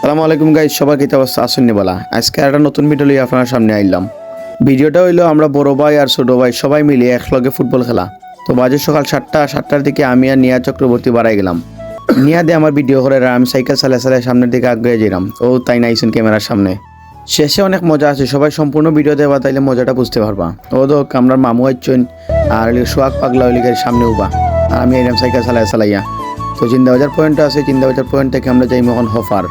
আসসালামু আলাইকুম গাইস, সবাই কি অবস্থা আছেন বলা। আজকে একটা নতুন ভিডিও নিয়ে আপনার সামনে আইলাম। ভিডিওটা হইলো আমরা বড় ভাই আর ছোট ভাই সবাই মিলে একলগে ফুটবল খেলা। তো বাজে সকাল 7টার দিকে আমি আর নিয়া চক্রবর্তী বাড়াই গেলাম। নিয়া দিয়ে আমার ভিডিও করে আমি সাইকেল চালাই সামনের দিকে আগে যেলাম। ও তাই নাইছেন ক্যামেরার সামনে। শেষে অনেক মজা আছে, সবাই সম্পূর্ণ ভিডিও দেওয়া তাইলে মজাটা বুঝতে পারবা। ও তো আমরা মামু আইছেন আর সোহাগ পাগলা ওইলিগের সামনে উবা, আর আমি এলাম সাইকেল চালাইয়া। তো চিন্তাবাজার পয়েন্ট আছে, চিন্তাবাজার পয়েন্ট থেকে আমরা যাই এখন হফার।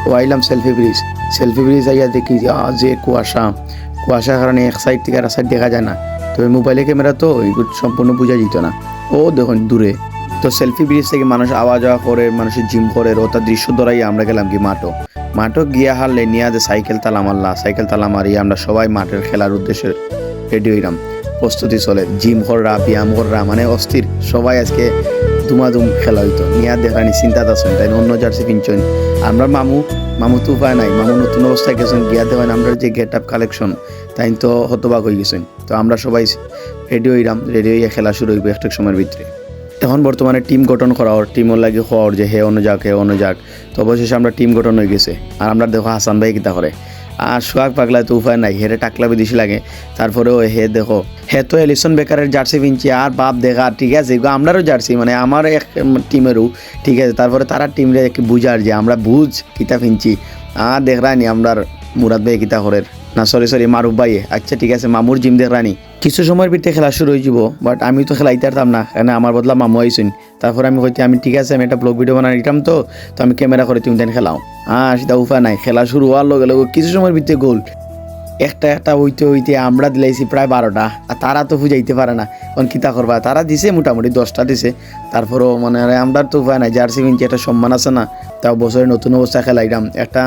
ও আইলাম সেলফি ব্রিজ আইয়া দেখি যে কুয়াশার কারণে এক সাইড থেকে আর সাইড দেখা যায় না। তবে মোবাইলে ক্যামেরা তো এইগুলো সম্পূর্ণ বোঝা যেত না। ও দেখুন দূরে তো সেলফি ব্রিজ থেকে মানুষ আওয়া যাওয়া করে, মানুষের জিম করে, ও তার দৃশ্য ধরাই আমরা গেলাম কি মাঠও গিয়া হারলে নিয়ে যে সাইকেল তালা মারিয়ে আমরা সবাই মাঠের খেলার উদ্দেশ্যে রেডি হইলাম। প্রস্তুতি চলে, জিম কররা ব্যায়াম কররা মানে অস্থির সবাই। আজকে দুমাদুম খেলা হইতো। নিয়া দেখানি চিন্তা আছেন তাই অন্য জার্সি কিনছেন। আমরা মামু তো উপায় নাই, মামু নতুন অবস্থায় গেছেন, গিয়া দেবেন আমরা যে গেট আপ কালেকশন তাই তো হতবাক হয়ে গেছেন। তো আমরা সবাই রেডি হইয়া খেলা শুরু হইব একটা সময়ের ভিতরে। এখন বর্তমানে টিম গঠন করা ওর টিমও লাগে হওয়ার যে হে অন্য যাক। তো অবশেষে আমরা টিম গঠন হয়ে গেছে। আর আমরা দেখো হাসান ভাই কিতা করে, আর সোহাগ পাগলায় তো উপায় নাই, হেরে টাকলা বেশি লাগে। তারপরেও হে দেখো হে তো এলিসন বেকারের জার্সি পিনছি আর বাপ দেখা, ঠিক আছে আমরারও জার্সি মানে আমার এক টিমেরও, ঠিক আছে। তারপরে তারা টিমরে বুঝার যে আমরা বুঝ কিতা পিনছি। আর দেখরানি আমরার মুরাদ ভাই কিতা করের না, সরি মারুফ ভাই। আচ্ছা ঠিক আছে, মামুর জিম দেখরানি কিছু সময়ের ভিতরে খেলা শুরু হয়ে যাব। বাট আমি তো খেলাইতে পারতাম না, কারণ আমার বদলা মামু আইসুন। তারপর আমি কইতে আমি ঠিক আছে, আমি একটা ব্লগ ভিডিও বানাই দিতাম তো আমি ক্যামেরা করে তুমি দেন খেলাও। সেটা উপায় নাই, খেলা শুরু হওয়ার লগে লগে কিছু সময়ের ভিতরে গোল একটা হইতে আমরা দিলাইছি প্রায় 12টা। আর তারা তো বুঝাইতে পারে না কারণ কিতা করবা, তারা দিছে মোটামুটি 10টা দিছে। তারপরও মানে আমরা তো উপায় নাই, জার্সি কিনছি একটা সম্মান আছে না। তাও বছরের নতুন অবস্থা খেলাইলাম, একটা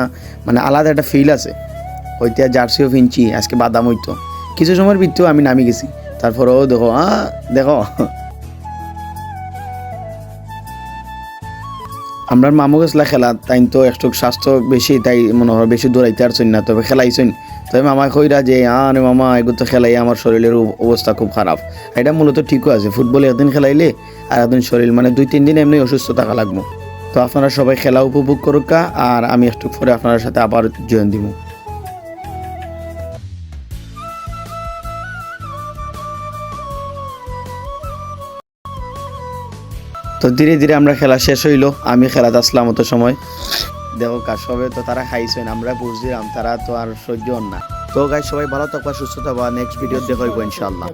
মানে আলাদা একটা ফিল আছে। হইতে জার্সিও কিনছি আজকে বাদাম হইতো। কিছু সময়ের ভিতরেও আমি নামি গেছি। তারপরেও দেখো আমরা মামু গেছিলা খেলা, তাই তো একটু স্বাস্থ্য বেশি, তাই মনে হয় বেশি দৌড়াইতে পারছেন না, তবে খেলাইছেন। তবে মামা কইরা যে আরে মামা এগুলো তো খেলাই আমার শরীরের অবস্থা খুব খারাপ। এটা মূলত ঠিকও আছে, ফুটবলে একদিন খেলাইলে আর একদিন শরীর মানে 2-3 দিন এমনি অসুস্থ থাকা লাগবো। তো আপনারা সবাই খেলা উপভোগ করুক, আর আমি একটু পরে আপনার সাথে আবার জয়েন দিব। তো ধীরে ধীরে আমরা খেলা শেষ হইলো, আমি খেলাতে আসলাম অত সময়। দেখো কাজ সবে তো তারা খাইছেন, আমরা বুঝলাম তারা তো আর সহ্য না। তো গাইস সবাই ভালো থাকবা, সুস্থ থাকবা, নেক্সট ভিডিও দেখো ইনশাআল্লাহ।